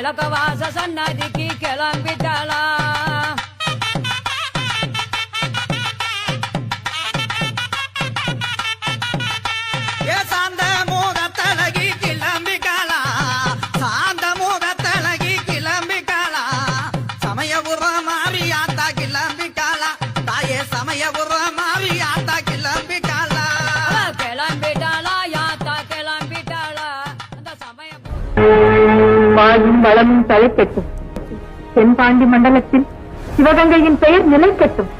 கிழக்க வாச சன்னதிக்கு கிளம்பிட்டாளா வாயும் வளமும் தலைக்கட்டும். தென்பாண்டி மண்டலத்தில் சிவகங்கையின் பெயர் நிலைக்கட்டும்.